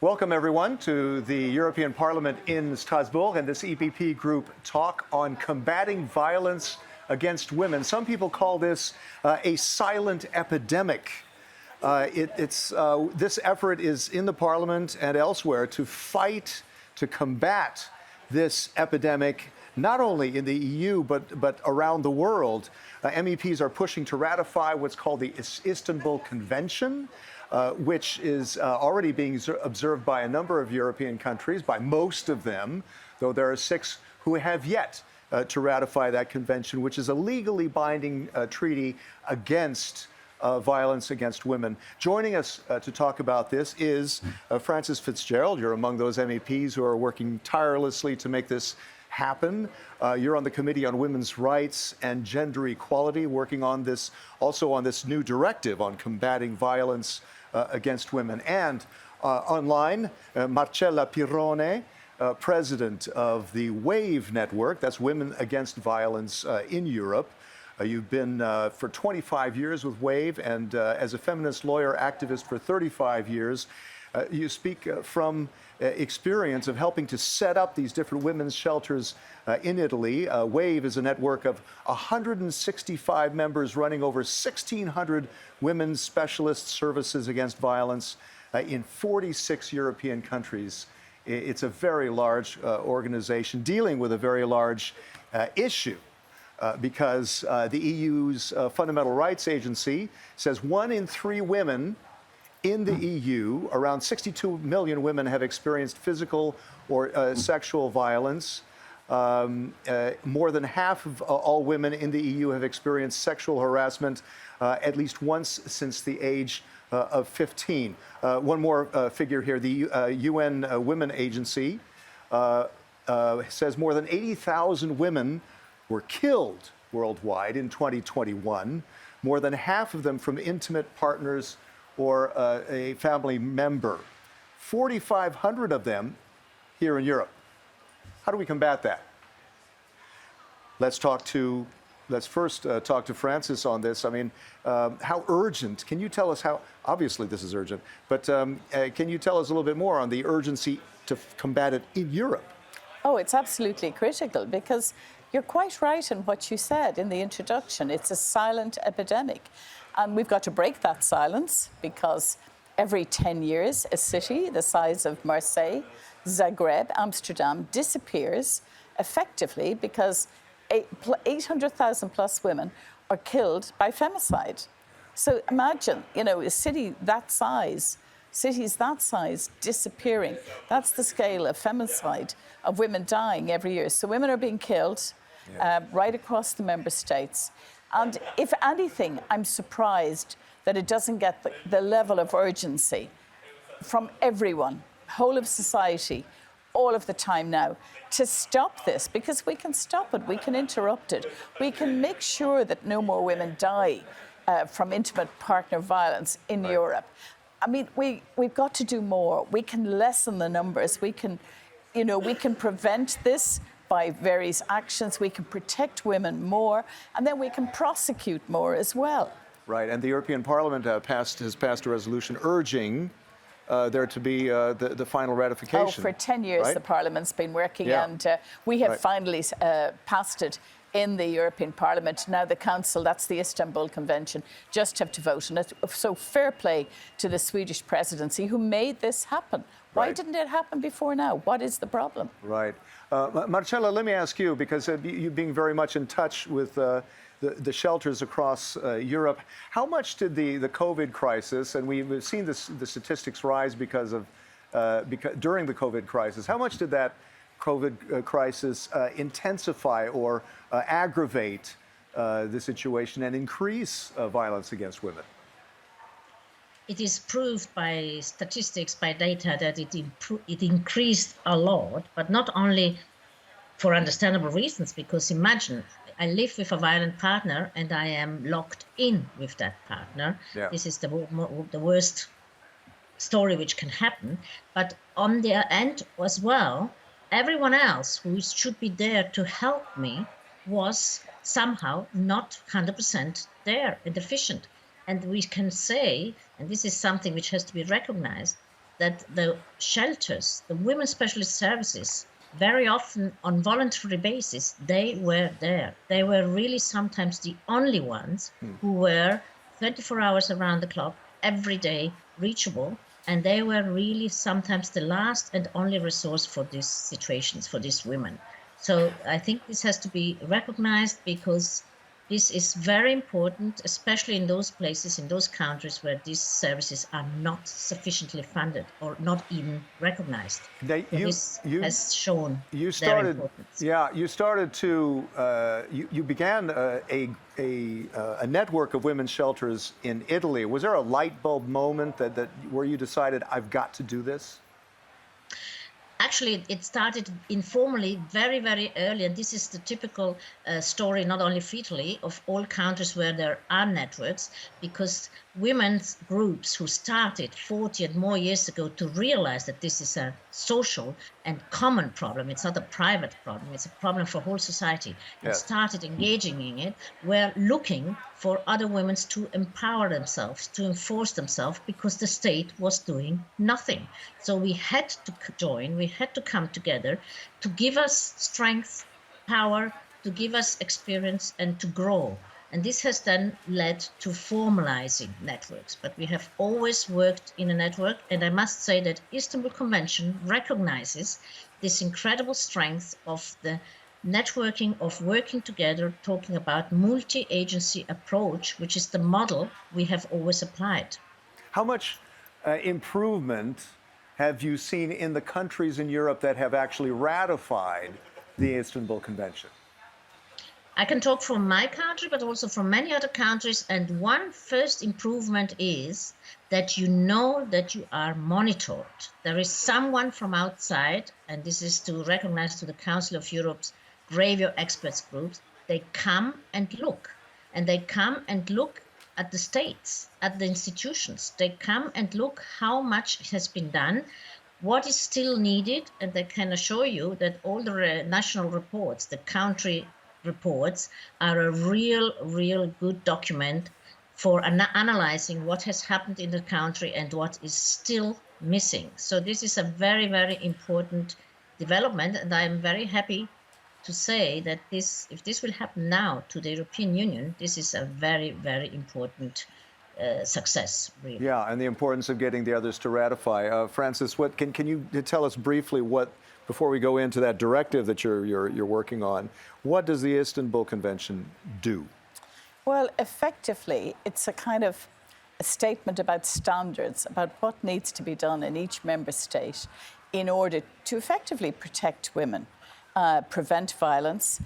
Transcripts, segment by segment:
Welcome, everyone, to the European Parliament in Strasbourg and this EPP Group talk on combating violence against women. Some people call this a silent epidemic. This effort is in the Parliament and elsewhere to fight, to combat this epidemic, not only in the EU, but around the world. MEPs are pushing to ratify what's called the Istanbul Convention, which is already being observed by a number of European countries, by most of them, though there are 6 who have yet to ratify that convention, which is a legally binding treaty against violence against women. Joining us to talk about this is Frances Fitzgerald. You're among those MEPs who are working tirelessly to make this happen. You're on the Committee on Women's Rights and Gender Equality, working on this, also on this new directive on combating violence against women. And online, Marcella Pirrone, president of the WAVE network, that's Women Against Violence in Europe. You've been for 25 years with WAVE, and as a feminist lawyer activist for 35 years. You speak from experience of helping to set up these different women's shelters in Italy. WAVE is a network of 165 members running over 1,600 women's specialist services against violence in 46 European countries. It's a very large organization dealing with a very large issue. Because the EU's Fundamental Rights Agency says 1 in 3 women in the EU, around 62 million women have experienced physical or sexual violence. More than half of all women in the EU have experienced sexual harassment at least once since the age of 15. One more figure here, the UN Women Agency says more than 80,000 women were killed worldwide in 2021, more than half of them from intimate partners or a family member. 4,500 of them here in Europe. How do we combat that? Let's first talk to Frances on this. I mean, how urgent, can you tell us how, obviously this is urgent, but can you tell us a little bit more on the urgency to combat it in Europe? Oh, it's absolutely critical, because you're quite right in what you said in the introduction. It's a silent epidemic. And we've got to break that silence, because every 10 years, a city the size of Marseille, Zagreb, Amsterdam disappears effectively because 800,000 plus women are killed by femicide. So imagine, a city that size, cities that size disappearing. That's the scale of femicide, of women dying every year. So women are being killed right across the member states. And if anything, I'm surprised that it doesn't get the level of urgency from everyone, whole of society, all of the time now, to stop this, because we can stop it, we can interrupt it, we can make sure that no more women die from intimate partner violence in Europe. I mean, we've got to do more. We can lessen the numbers. We can prevent this by various actions. We can protect women more, and then we can prosecute more as well. Right, and the European Parliament has passed a resolution urging there to be the final ratification. Oh, for 10 years the Parliament's been working, and we have finally passed it in the European Parliament. Now the Council, that's the Istanbul Convention, just have to vote on it. So fair play to the Swedish presidency who made this happen. Why didn't it happen before now? What is the problem? Right. Marcella, let me ask you, because you being very much in touch with the shelters across Europe, how much did the COVID crisis, and we've seen the statistics rise because during the COVID crisis, how much did that COVID crisis intensify or aggravate the situation and increase violence against women? It is proved by statistics, by data, that it increased a lot, but not only for understandable reasons, because imagine, I live with a violent partner and I am locked in with that partner. Yeah. This is the worst story which can happen. But on the end as well, everyone else who should be there to help me was somehow not 100% there and efficient. And we can say, and this is something which has to be recognized, that the shelters, the women's specialist services, very often on voluntary basis, they were there. They were really sometimes the only ones who were 24 hours around the clock, every day, reachable. And they were really sometimes the last and only resource for these situations, for these women. So I think this has to be recognized, because this is very important, especially in those places, in those countries where these services are not sufficiently funded or not even recognized. Now, This has shown you their started, importance. yeah, you started to, you began a network of women's shelters in Italy. Was there a light bulb moment that where you decided, I've got to do this? Actually, it started informally very, very early, and this is the typical story, not only for Italy, of all countries where there are networks, because women's groups who started 40 and more years ago to realize that this is a social and common problem, it's not a private problem, it's a problem for whole society, and Yes. started engaging in it, were looking for other women to empower themselves, to enforce themselves, because the state was doing nothing. So we had to join, we had to come together to give us strength, power, to give us experience, and to grow. And this has then led to formalizing networks. But we have always worked in a network. And I must say that Istanbul Convention recognizes this incredible strength of the networking, of working together, talking about multi-agency approach, which is the model we have always applied. How much improvement have you seen in the countries in Europe that have actually ratified the Istanbul Convention? I can talk from my country, but also from many other countries. And one first improvement is that you know that you are monitored. There is someone from outside, and this is to recognize to the Council of Europe's Gravio experts groups. They come and look, and they come and look at the states, at the institutions. They come and look how much has been done, what is still needed, and they can assure you that all the national reports, the country reports, are a real good document for analyzing what has happened in the country and what is still missing. So this is a very, very important development, and I'm very happy to say that if this will happen now to the European Union, this is a very, very important success, really. Yeah, and the importance of getting the others to ratify. Frances, what can you tell us briefly before we go into that directive that you're working on, what does the Istanbul Convention do? Well, effectively, it's a kind of a statement about standards, about what needs to be done in each member state in order to effectively protect women, prevent violence.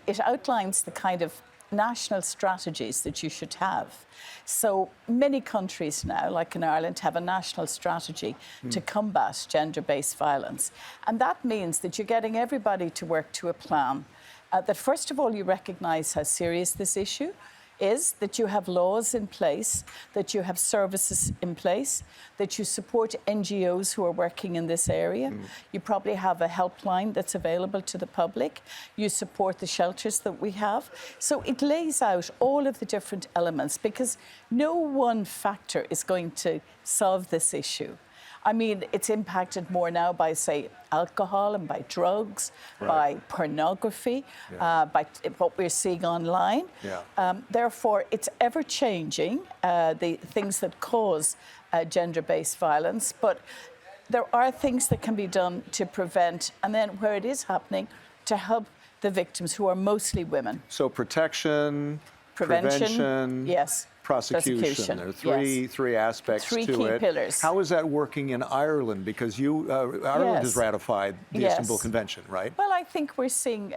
It outlines the kind of national strategies that you should have. So many countries now, like in Ireland, have a national strategy to combat gender-based violence. And that means that you're getting everybody to work to a plan that, first of all, you recognise how serious this issue is, that you have laws in place, that you have services in place, that you support NGOs who are working in this area. You probably have a helpline that's available to the public. You support the shelters that we have. So it lays out all of the different elements, because no one factor is going to solve this issue. I mean, it's impacted more now by, say, alcohol and by drugs, by pornography, by what we're seeing online. Therefore, it's ever-changing, the things that cause gender-based violence. But there are things that can be done to prevent, and then where it is happening, to help the victims, who are mostly women. So prevention, yes. prosecution. There are three aspects to it. Three key pillars. How is that working in Ireland? Because Ireland has ratified the Istanbul Convention, right? Well, I think we're seeing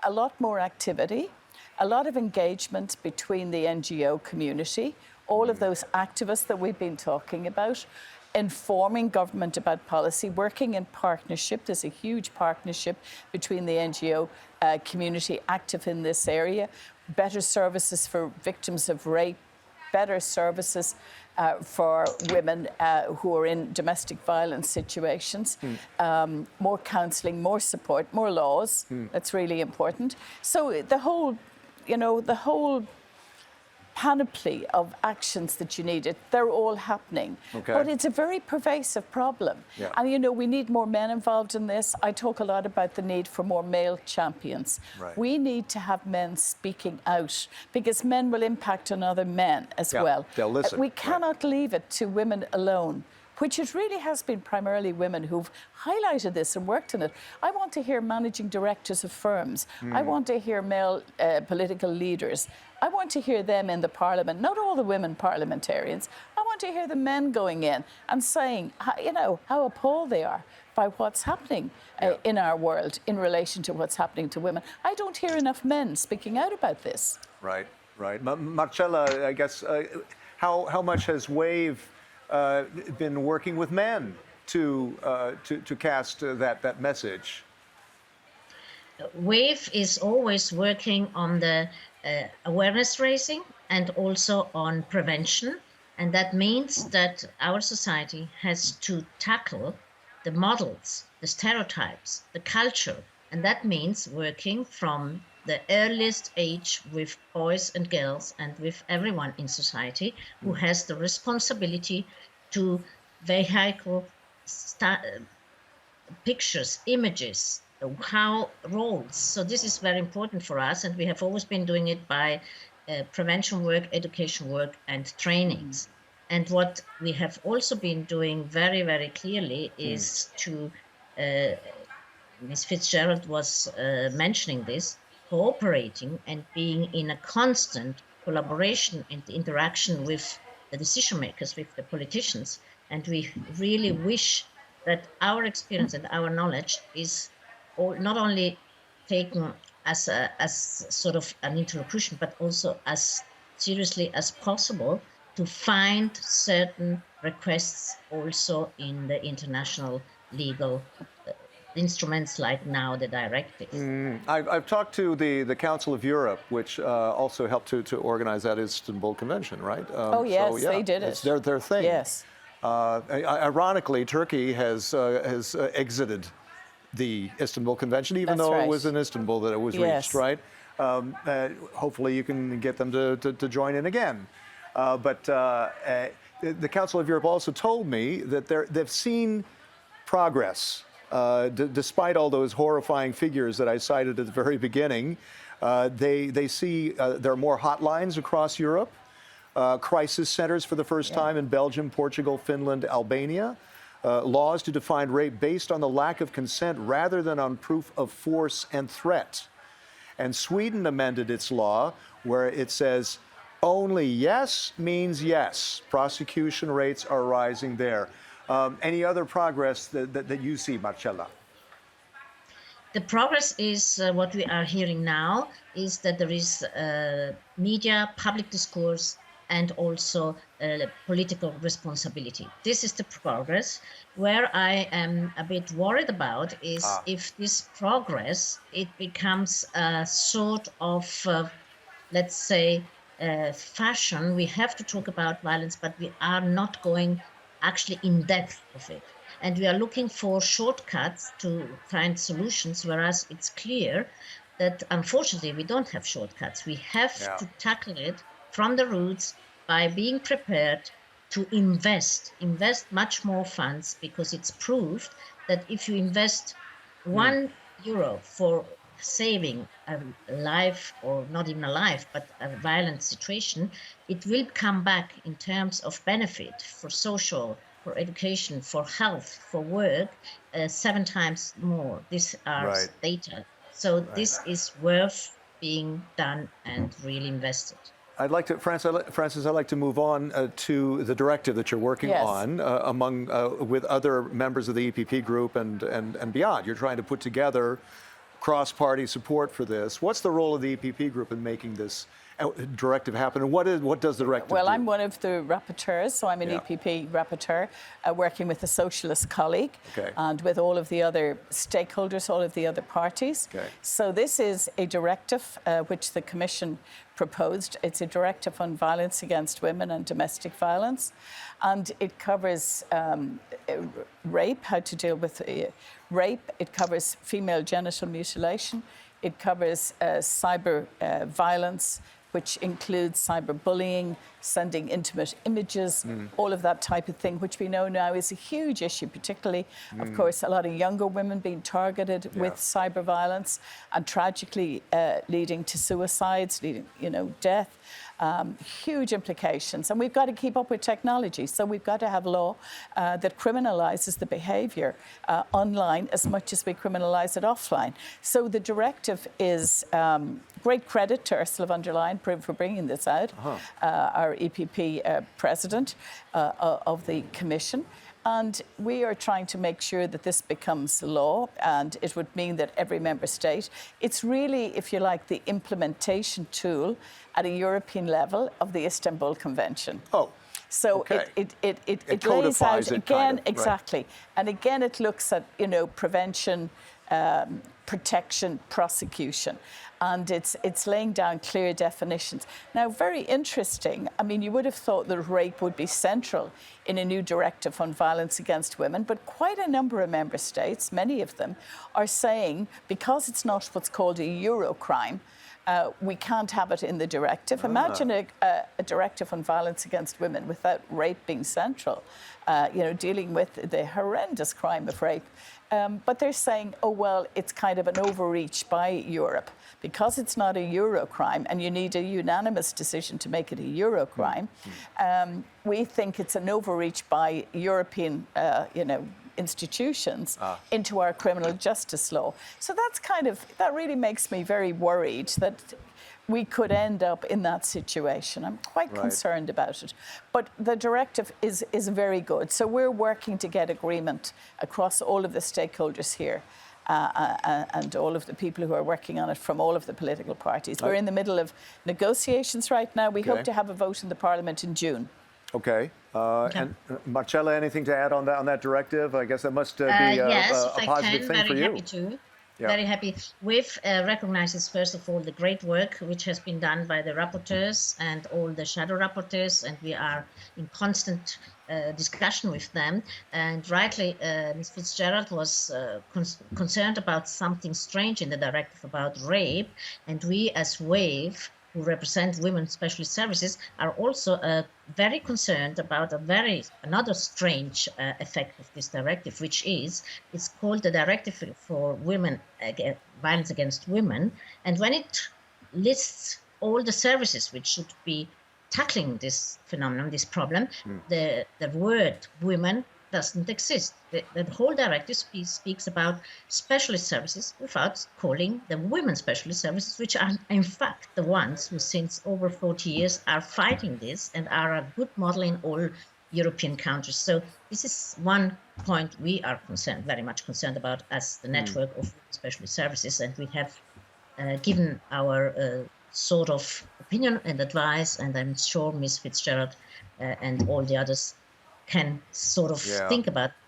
a lot more activity, a lot of engagement between the NGO community, all of those activists that we've been talking about, informing government about policy, working in partnership. There's a huge partnership between the NGO community active in this area. Better services for victims of rape, better services for women who are in domestic violence situations, more counselling, more support, more laws. That's really important. So the whole panoply of actions that you need. They're all happening. Okay. But it's a very pervasive problem. Yeah. And, you know, we need more men involved in this. I talk a lot about the need for more male champions. Right. We need to have men speaking out because men will impact on other men as Yeah, well. they'll listen. We cannot leave it to women alone, which it really has been primarily women who've highlighted this and worked on it. I want to hear managing directors of firms. I want to hear male political leaders. I want to hear them in the parliament, not all the women parliamentarians. I want to hear the men going in and saying, you know, how appalled they are by what's happening in our world in relation to what's happening to women. I don't hear enough men speaking out about this. Right, right. Marcella, I guess, how much has WAVE been working with men to cast that message? WAVE is always working on the awareness raising and also on prevention. And that means that our society has to tackle the models, the stereotypes, the culture. And that means working from the earliest age with boys and girls and with everyone in society who has the responsibility to vehicle pictures, images, how roles. So this is very important for us, and we have always been doing it by prevention work, education work, and trainings. And what we have also been doing very, very clearly is to, Ms. Fitzgerald was mentioning this, cooperating and being in a constant collaboration and interaction with the decision makers, with the politicians. And we really wish that our experience and our knowledge is not only taken as sort of an interlocution, but also as seriously as possible to find certain requests also in the international legal instruments like now the Directive. I've talked to the Council of Europe, which also helped to organize that Istanbul Convention, right? Oh, yes, so, yeah, they did it. It's their thing. Yes. Ironically, Turkey has exited the Istanbul Convention, even That's though right. it was in Istanbul that it was Yes. reached, right? Hopefully you can get them to join in again. But the Council of Europe also told me that they've seen progress, despite all those horrifying figures that I cited at the very beginning. They see there are more hotlines across Europe, crisis centers for the first time in Belgium, Portugal, Finland, Albania. Laws to define rape based on the lack of consent rather than on proof of force and threat. And Sweden amended its law where it says only yes means yes. Prosecution rates are rising there. Any other progress that you see, Marcella? The progress is what we are hearing now is that there is media, public discourse, and also political responsibility. This is the progress. Where I am a bit worried about is if this progress, it becomes a sort of, let's say, fashion. We have to talk about violence, but we are not going actually in depth of it. And we are looking for shortcuts to find solutions, whereas it's clear that unfortunately we don't have shortcuts. We have to tackle it from the roots by being prepared to invest much more funds, because it's proved that if you invest €1 for saving a life, or not even a life, but a violent situation, it will come back in terms of benefit for social, for education, for health, for work, 7 times more. These are data. So this is worth being done and really invested. I'd like to, Frances, I'd like to move on to the directive that you're working on with other members of the EPP Group and beyond. You're trying to put together cross-party support for this. What's the role of the EPP Group in making this directive happen, and what does the directive do? I'm one of the rapporteurs, so I'm an EPP rapporteur, working with a socialist colleague and with all of the other stakeholders, all of the other parties. So this is a directive which the Commission proposed. It's a directive on violence against women and domestic violence, and it covers rape, how to deal with rape. It covers female genital mutilation. It covers cyber violence, which includes cyberbullying, sending intimate images, all of that type of thing, which we know now is a huge issue, particularly, of course, a lot of younger women being targeted with cyber violence and tragically leading to suicides, leading, death. Huge implications, and we've got to keep up with technology. So we've got to have law that criminalises the behaviour online as much as we criminalise it offline. So the directive is great credit to Ursula von der Leyen for bringing this out, our EPP president of the Commission. And we are trying to make sure that this becomes law, and it would mean that every member state, it's really, if you like, the implementation tool at a European level of the Istanbul Convention. Oh, so okay. it lays codifies out it, again, kind of, right. exactly. And again, it looks at, prevention, protection, prosecution. And it's laying down clear definitions. Now, very interesting, I mean, you would have thought that rape would be central in a new directive on violence against women, but quite a number of member states, many of them, are saying, because it's not what's called a Euro crime, we can't have it in the directive. Imagine a directive on violence against women without rape being central, dealing with the horrendous crime of rape. But they're saying, oh, well, it's kind of an overreach by Europe. Because it's not a Euro crime and you need a unanimous decision to make it a Euro crime, we think it's an overreach by European, institutions into our criminal justice law. So that really makes me very worried that we could end up in that situation. I'm quite concerned about it. But the directive is very good. So we're working to get agreement across all of the stakeholders here. And all of the people who are working on it from all of the political parties. We're in the middle of negotiations right now. We hope to have a vote in the Parliament in June. Okay. And Marcella, anything to add on that directive? I guess that must be yes, a positive thing for you. Very happy to. Yeah. Very happy. We've recognized, first of all, the great work which has been done by the rapporteurs and all the shadow rapporteurs, and we are in constant discussion with them. And rightly, Ms. Fitzgerald was concerned about something strange in the directive about rape, and we as WAVE, who represent Women's Specialist Services, are also very concerned about another strange effect of this directive, which is, it's called the Directive for Violence Against Women. And when it lists all the services which should be tackling this phenomenon, this problem, the word women doesn't exist. The whole directive speaks about specialist services without calling them women's specialist services, which are in fact the ones who since over 40 years are fighting this and are a good model in all European countries. So this is one point we are very much concerned about as the network of specialist services, and we have given our sort of opinion and advice, and I'm sure Ms. Fitzgerald and all the others can sort of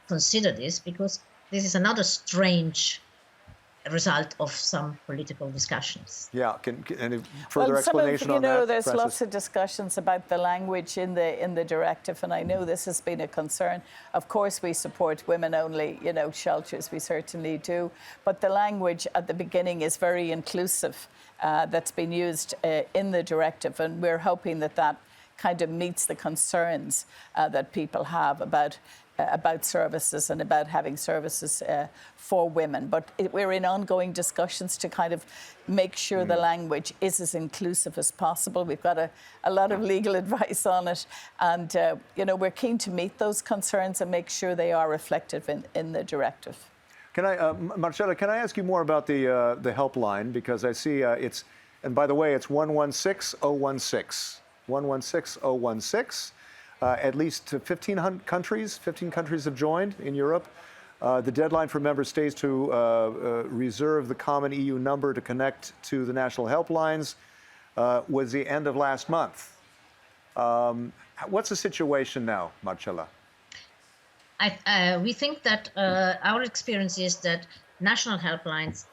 consider this, because this is another strange result of some political discussions. Yeah, any further explanation on that? There's Frances? lots of discussions about the language in the directive, and I know this has been a concern. Of course, we support women-only, shelters. We certainly do, but the language at the beginning is very inclusive. That's been used in the directive, and we're hoping that kind of meets the concerns that people have about services and about having services for women. But we're in ongoing discussions to kind of make sure the language is as inclusive as possible. We've got a lot of legal advice on it, and we're keen to meet those concerns and make sure they are reflected in the directive. Can I, Marcella, can I ask you more about the helpline? Because I see and by the way, it's 116016. 116016. At least 15 countries have joined in Europe. The deadline for member states to reserve the common EU number to connect to the national helplines was the end of last month. What's the situation now, Marcella? We think that our experience is that national helplines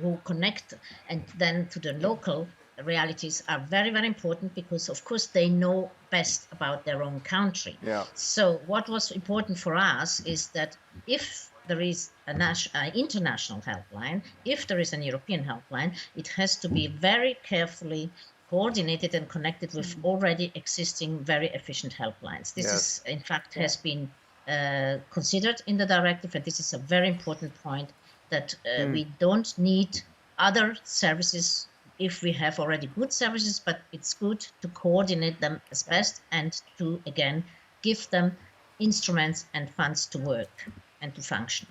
who connect and then to the local realities are very, very important, because of course they know best about their own country. Yeah. So what was important for us is that if there is an international helpline, if there is an European helpline, it has to be very carefully coordinated and connected with already existing very efficient helplines. This is, in fact, has been considered in the directive, and this is a very important point, that we don't need other services if we have already good services, but it's good to coordinate them as best and to, again, give them instruments and funds to work and to function.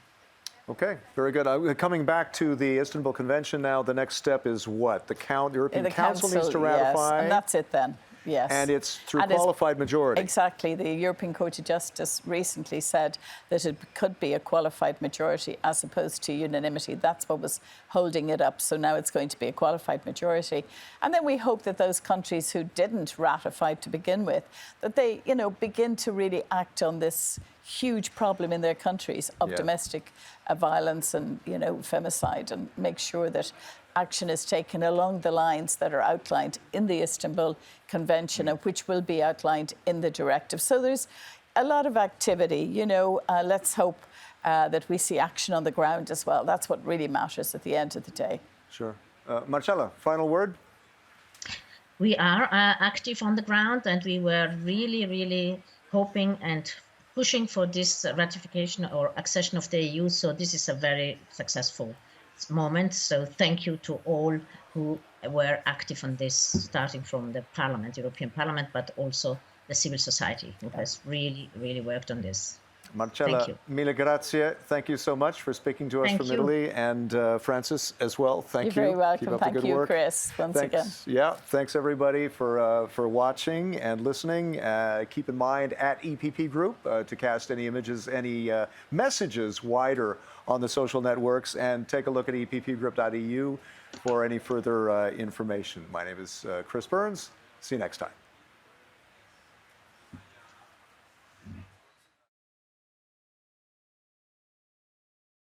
Okay, very good. Coming back to the Istanbul Convention now, the next step is what? The European Council needs to ratify? Yes, and that's it then. Yes. And it's through qualified majority. Exactly. The European Court of Justice recently said that it could be a qualified majority as opposed to unanimity. That's what was holding it up. So now it's going to be a qualified majority. And then we hope that those countries who didn't ratify to begin with, that they, begin to really act on this huge problem in their countries of domestic violence and, femicide, and make sure that action is taken along the lines that are outlined in the Istanbul Convention and which will be outlined in the directive. So there's a lot of activity, let's hope that we see action on the ground as well. That's what really matters at the end of the day. Sure. Marcella, final word? We are active on the ground, and we were really, really hoping and pushing for this ratification or accession of the EU. So this is a very successful moment. So thank you to all who were active on this, starting from the Parliament, European Parliament, but also the civil society, who has really, really worked on this. Marcella, mille grazie. Thank you so much for speaking to us from Italy. And Frances as well, thank you. You're very welcome. Keep up the good work. Chris, once again. Yeah, thanks everybody for watching and listening. Keep in mind at EPP Group to cast any images, any messages wider on the social networks, and take a look at eppgroup.eu for any further information. My name is Chris Burns. See you next time.